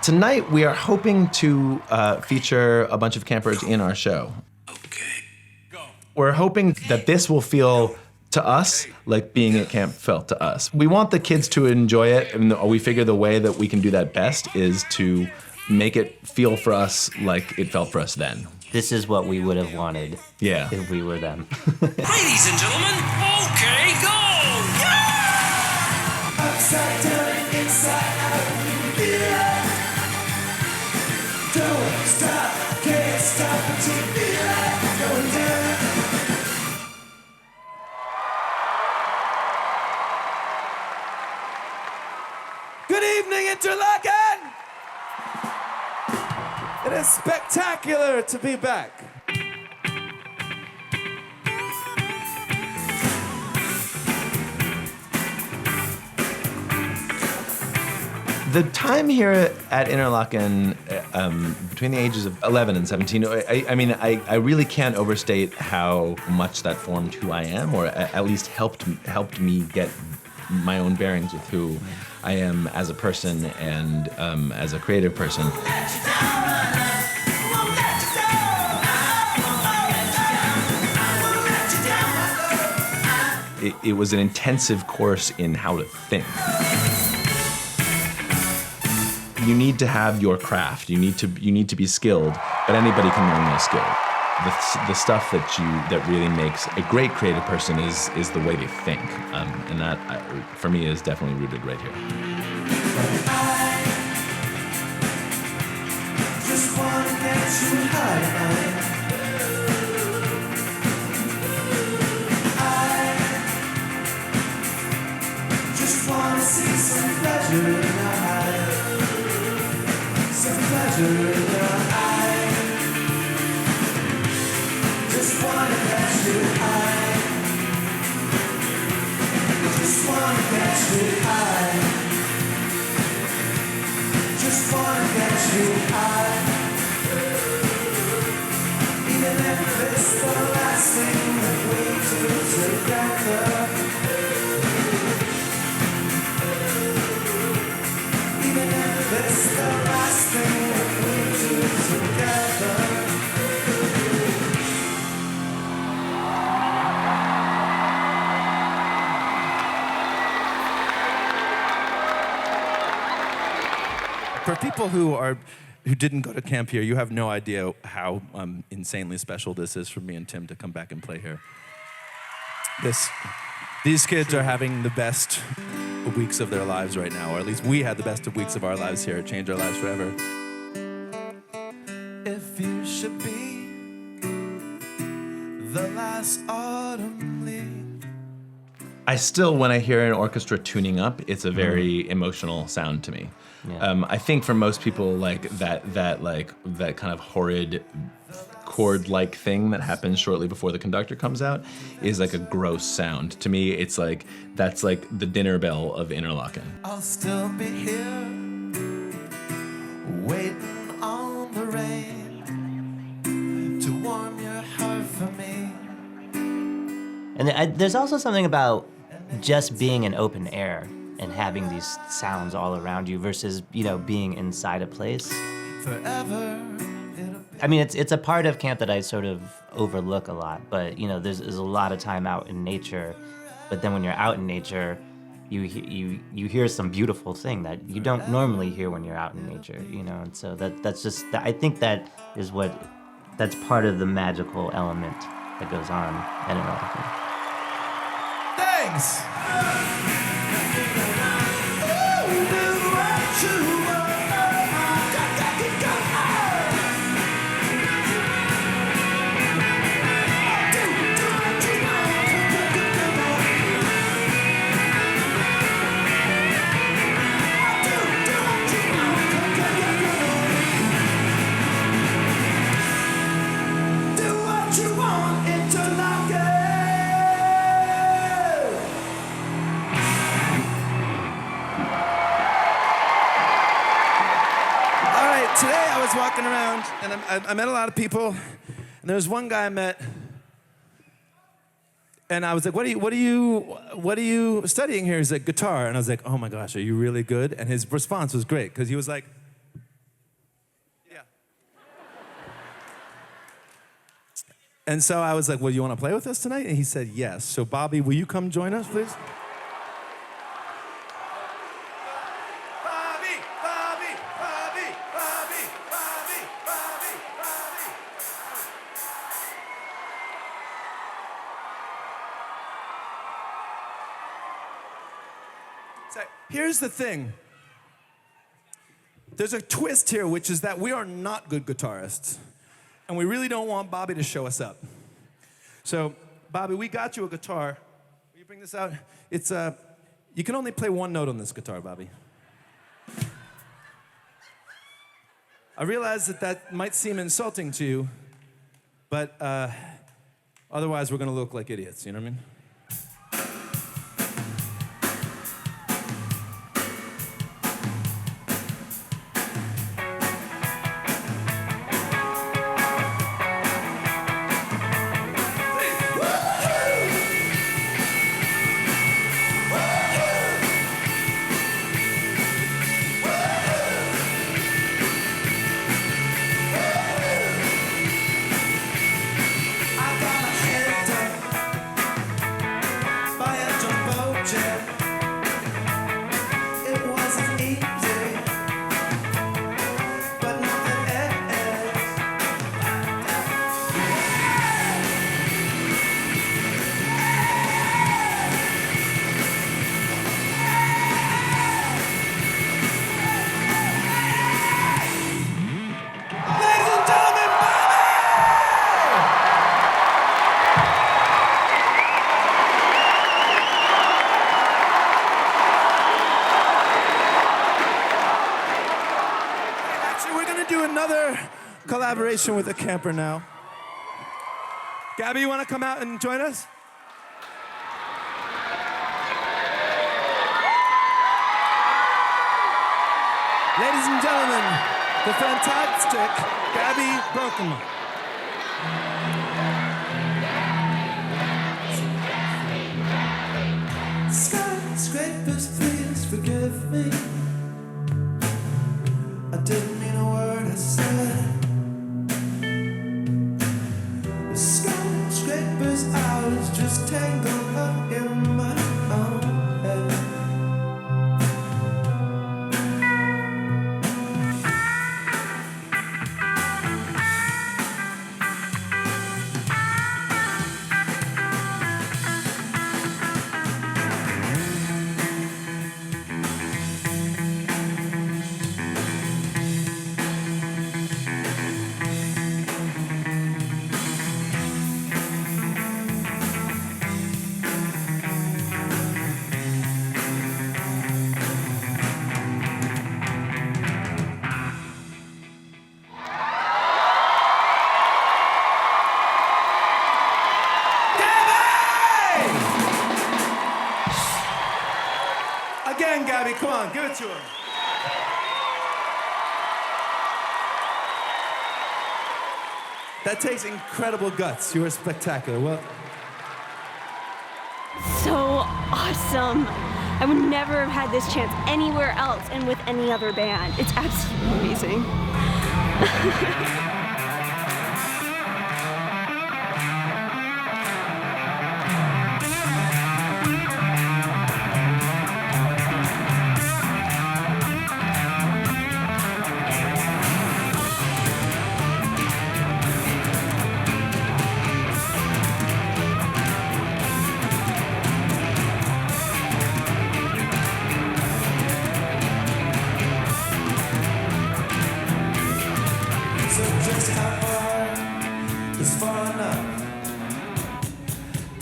Tonight, we are hoping to feature a bunch of campers in our show. Okay. Go. We're hoping that this will feel to us like being at camp felt to us. We want the kids to enjoy it, and we figure the way that we can do that best is to make it feel for us like it felt for us then. This is what we would have wanted if we were them. Ladies and gentlemen, okay, go! Yeah! Upside down and inside out, feel it. Don't stop, can't stop until you feel it going down. Good evening, Interlaken! It is spectacular to be back. The time here at Interlaken, between the ages of 11 and 17, I really can't overstate how much that formed who I am, or at least helped me get my own bearings with who I am as a person and as a creative person. It was an intensive course in how to think. You need to have your craft. You need to be skilled, but anybody can learn those skills. The stuff that really makes a great creative person is the way they think, and that for me is definitely rooted right here. I just wanna get you high. I just wanna see some pleasure in your eyes. Some pleasure in your eyes. Just wanna get you high. Just wanna get you high. Just wanna get you high. Even if it's the last thing that we do together. Even if it's the last thing that we do together. For people who didn't go to camp here, you have no idea how insanely special this is for me and Tim to come back and play here. These kids are having the best weeks of their lives right now, or at least we had the best of weeks of our lives here. It changed our lives forever. If you should be the last autumn leaf. I still, when I hear an orchestra tuning up, it's a very emotional sound to me. Yeah. I think for most people, like that kind of horrid chord-like thing that happens shortly before the conductor comes out is like a gross sound. To me, it's like that's like the dinner bell of Interlaken. I'll still be here, waiting on the rain to warm your heart for me. And there's also something about just being in open air and having these sounds all around you versus, being inside a place. Forever. I mean, it's a part of camp that I sort of overlook a lot, but, there's a lot of time out in nature. But then when you're out in nature, you hear some beautiful thing that you don't normally hear when you're out in nature, And so I think that's part of the magical element that goes on at Interlaken. Thanks. Today I was walking around and I met a lot of people, and there was one guy I met, And I was like, what are you studying here? He's like, guitar. And I was like, oh my gosh, are you really good? And his response was great, because he was like, yeah. And so I was like, well, you want to play with us tonight? And he said, yes. So Bobby, will you come join us, please? Bobby, Bobby, Bobby, Bobby, Bobby, Bobby, Bobby. So here's the thing. There's a twist here, which is that we are not good guitarists. And we really don't want Bobby to show us up. So, Bobby, we got you a guitar. Will you bring this out? It's you can only play one note on this guitar, Bobby. I realize that might seem insulting to you, but otherwise we're gonna look like idiots, you know what I mean? Collaboration with a camper now. Gabby, you want to come out and join us? Ladies and gentlemen, the fantastic Gabby Broken. Skyscrapers, please forgive me. I didn't mean a word I said. The skyscrapers, I was just tangled up in my own head. Again, Gabby, come on, give it to her. That takes incredible guts. You are spectacular. Well, So awesome. I would never have had this chance anywhere else and with any other band. It's absolutely amazing. So just how far is far enough?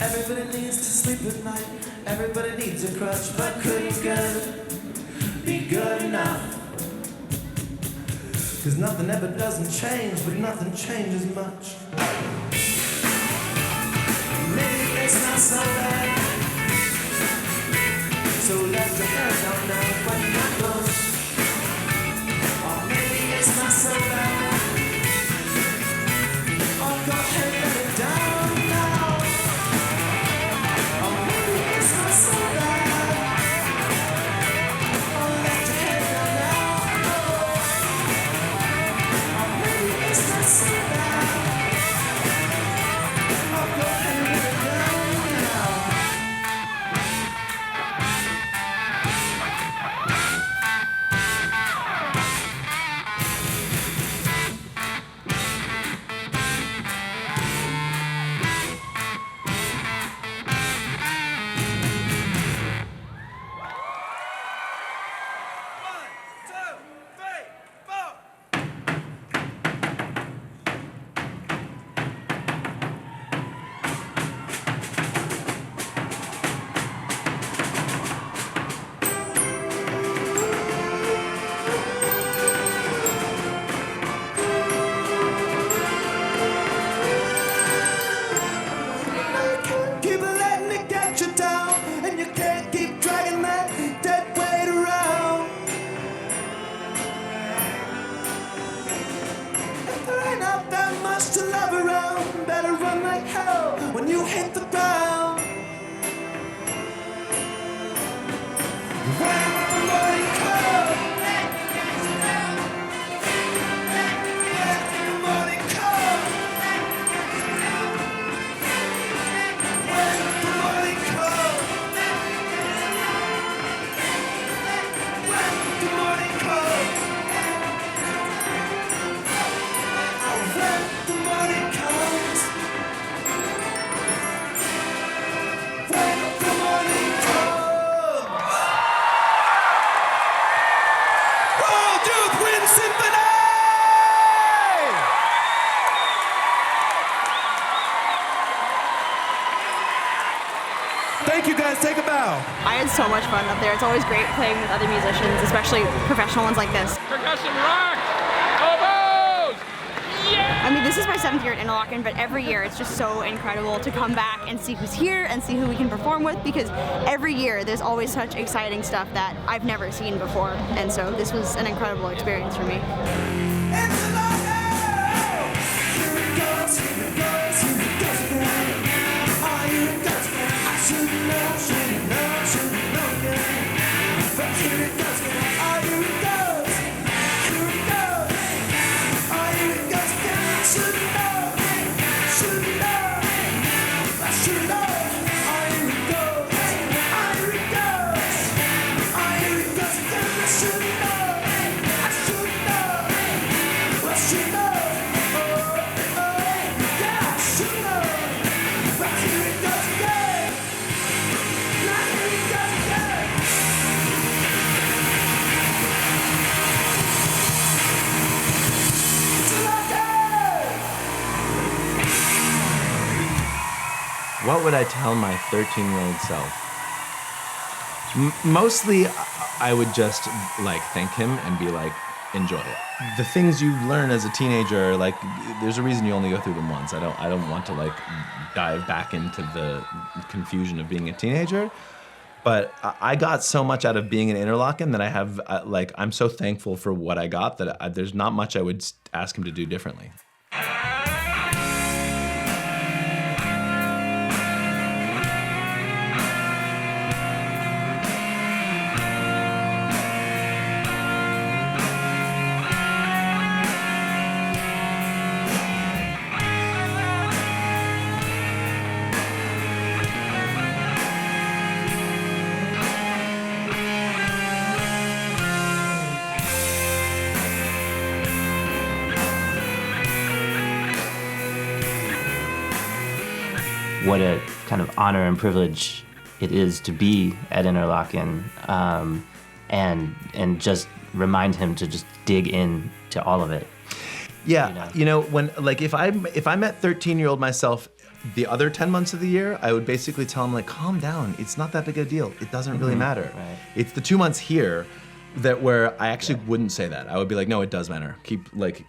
Everybody needs to sleep at night. Everybody needs a crutch, but couldn't good be good enough? 'Cause nothing ever doesn't change, but nothing changes much. Maybe it's not so bad. So let your hair down now when you're close. Or maybe it's not so bad. Or go ahead and let it down now. Thank you guys, take a bow. I had so much fun up there. It's always great playing with other musicians, especially professional ones like this. Percussion rock! Oboes! Yeah! I mean, this is my 7th year at Interlochen, but every year it's just so incredible to come back and see who's here and see who we can perform with, because every year there's always such exciting stuff that I've never seen before. And so this was an incredible experience for me. What would I tell my 13-year-old self? Mostly, I would just like thank him and be like, enjoy it. The things you learn as a teenager, like, there's a reason you only go through them once. I don't want to like dive back into the confusion of being a teenager. But I got so much out of being in Interlochen that I have, I'm so thankful for what I got that there's not much I would ask him to do differently. What a kind of honor and privilege it is to be at Interlochen, and just remind him to just dig in to all of it. Yeah, when if I met 13-year-old myself the other 10 months of the year, I would basically tell him, like, calm down. It's not that big a deal. It doesn't really matter. Right. It's the 2 months here where I actually wouldn't say that. I would be like, no, it does matter.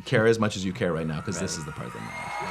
Care as much as you care right now, because this is the part that matters.